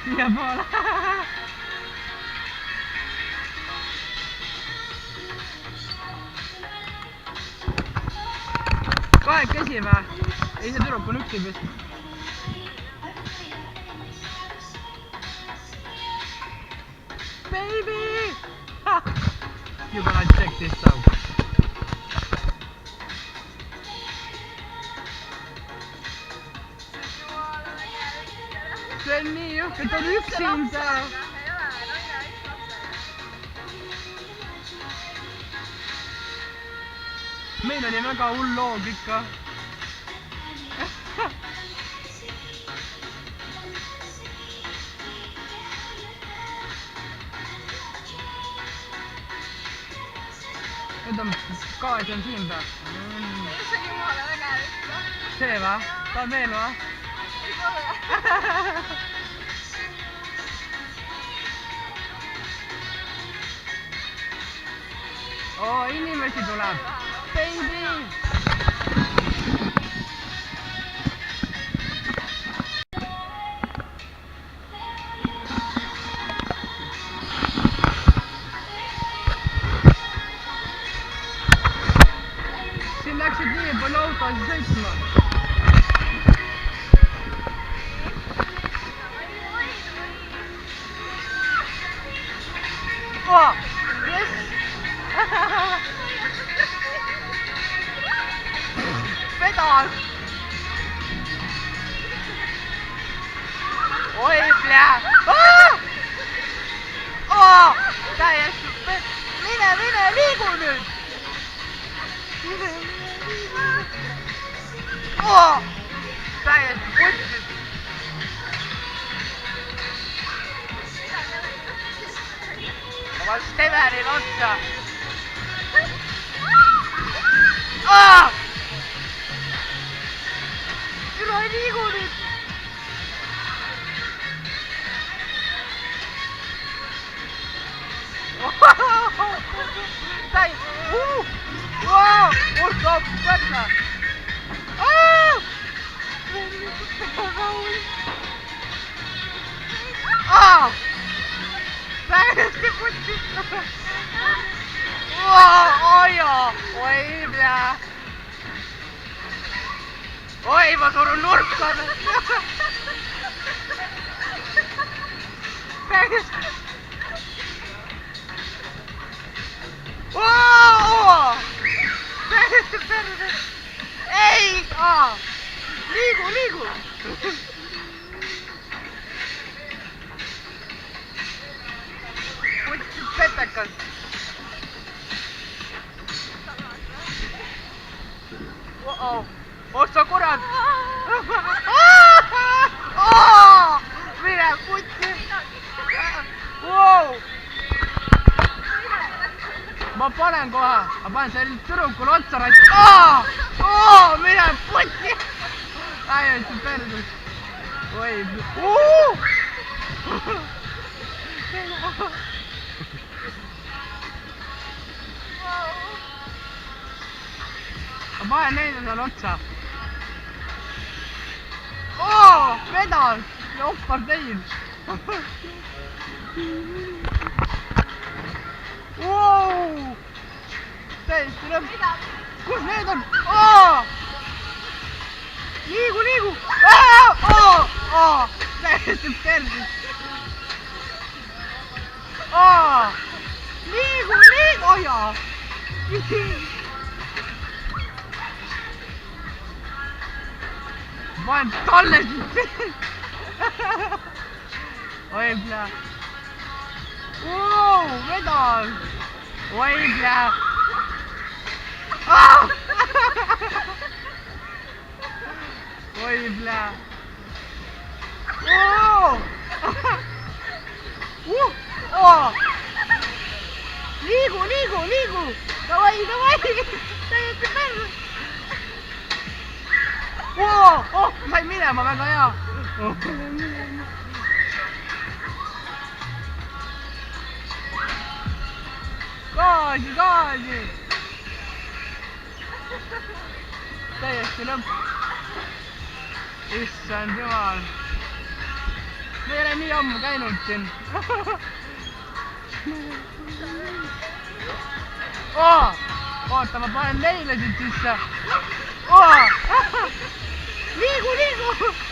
siiapoole. Kahekesi või? Ei, see tüdruk on üksi vist. Baby! You gonna check this out. See on nii juhke, ta on üksinda. Meil oli väga hull loog ikka. Nüüd on gaasi on siin peal. See on jumala vägev. See või? Tahad veel või? Ei tule. Oo, inimesi tuleb. Baby! Siin läksid nii palju autosid sõitma. Oh! Yes! Pedal! Oi, bля! Oh! Täiesti! Mine, liigu nüüd! Oh! Täiesti putsis! Ma Steverin otsa! Oh! Üle ei liigu nüüd! Sai! Wow! Urso! Võtta! Täiesti putsis! Oi, bля! Oi, ma surun nurka! Täiesti! Täiesti perre! Ei! Liigu! Putsis petekas! Oh sa kurat! Mine putsi! Ma panen kohe! Ma panen selle tüdrukule otsa ratti! Mine putsi! Täiesti perdus! Oi! Ma panen neile seal otsa! Pedal! Joppartein! Täiesti lõpp! Kus need on? Liigu! Täiesti perdus! Liigu! Oja! Ma olen talle siit! Oi, bля! Vedal! Oi, bля! Oi, bля! Liigu! Davai! Täiesti perre! Sain minema, väga hea! Gaasi! Täiesti lõpp! Issand jumal! me ei ole nii ammu käinud siin. Oota, ma panen neile siit sisse. Liigu,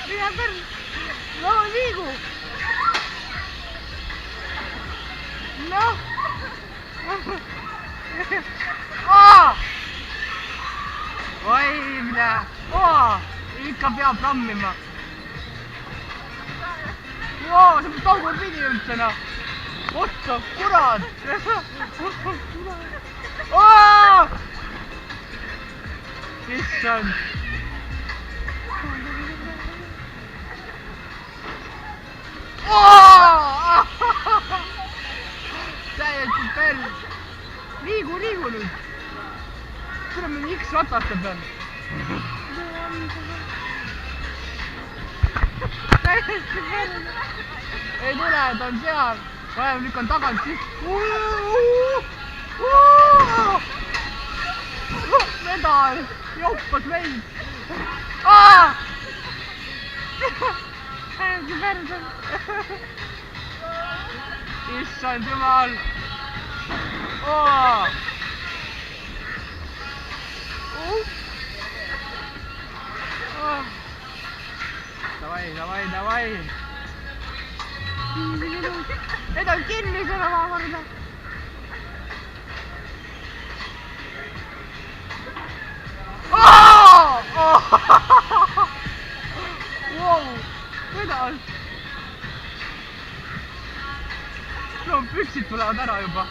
mine perse. No liigu. Noh. Oi, mida. Ikka peab rammima. See on tagurpidi üldse, noh. Otsa, kurat. Issand. Täiesti perse. Liigu nüüd. Tule meil X-rataste peal. Täiesti perse. Ei tule, ta on seal. Vaja lükkan tagant siis. Vedal. Joppas meid. Täiesti perse. Issand jumal. Davai. Need on kinni seda maakorda. Kuidas? No püksid tulevad ära juba.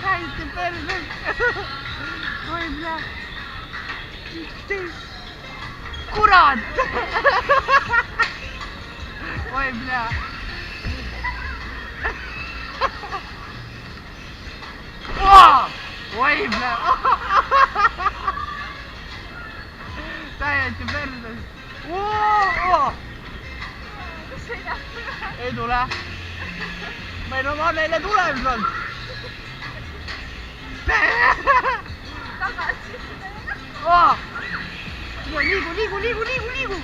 Täiesti perse. Oi, bля. Kurat! Oi, bля. Oi, bля. Täiesti perse. Ei tule. Ma ei no neile tuleb sealt. Tagasi. Liigu.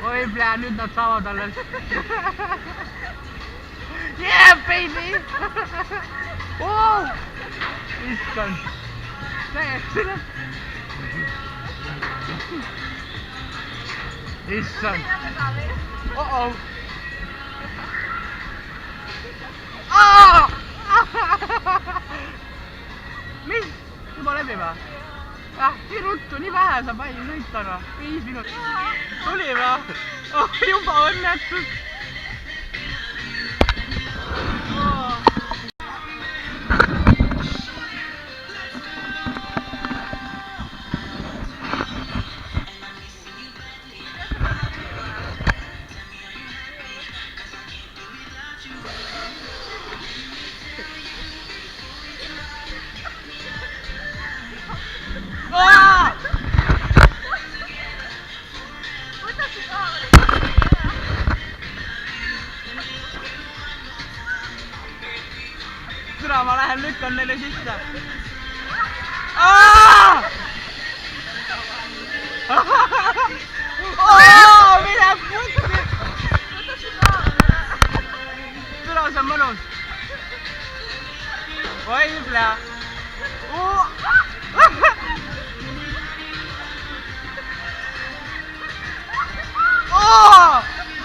Oi, bля, nüüd nad saavad alles. Yeah, baby! Issand. Täiesti. Issand. Mis? Juba läbi või? Nii ruttu, nii vähe saab aina sõita, 5 minutit. Tuli või? Juba õnnetus. Türa, ma lähen lükkan neile sisse. Mine putsi! Türa, see on mõnus. Oi, bля.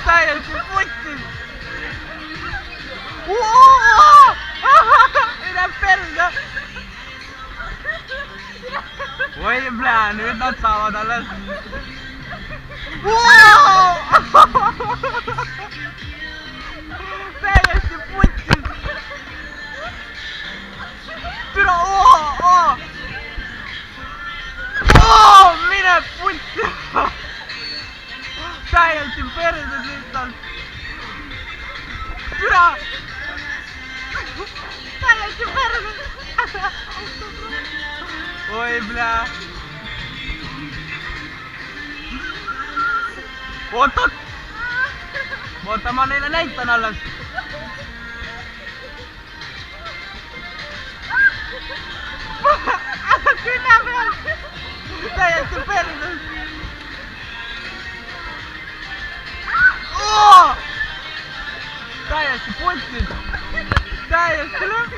Täiesti putsis. Mine perse. Oi, bля, nüüd nad saavad alles. Täiesti putsis. Türa, mine putsi. Täiesti perse lihtsalt. Türa. Täiesti perse. Oi, bля. Oot! oota, ma neile näitan alles. Künne peal. Täiesti perses. Täiesti putsis. Täiesti lõpp.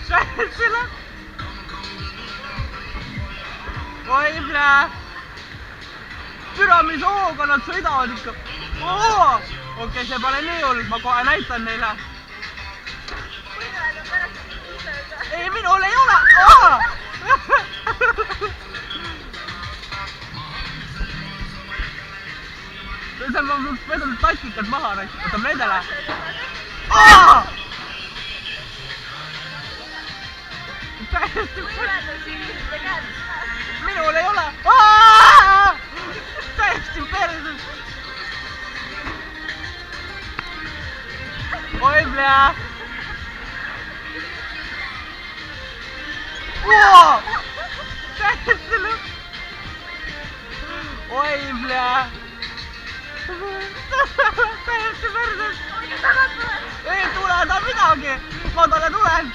Täiesti lõpp. Oi plää. Türa, mis hooga nad sõidavad ikka. Okei, see pole nii hull, ma kohe näitan neile. Ei, minul ei ole. See ma vedanud tastikad maha näiteks, võtame nendele. Minul ei ole. Täiesti perses. Oi plää. Täiesti lõpp. Oi plää. Täiesti perses. Ei tule ta midagi. Ma talle tulen.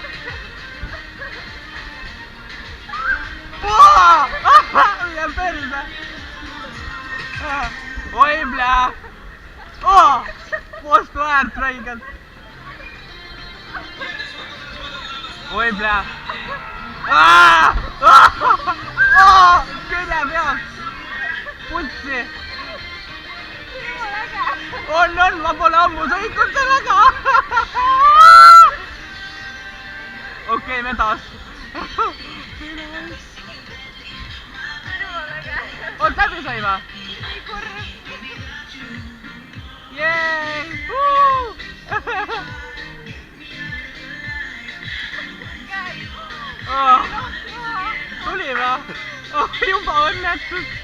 Jään perse. Oi plää. Postu äärt räigelt. Oi plää. Künne peal. Putsi. On, ma pole ammu sõitnud sellega. Okei, me taas. Oot, läbi sai va? Nii kurb. Jeei! Tuli va? Juba õnnetus.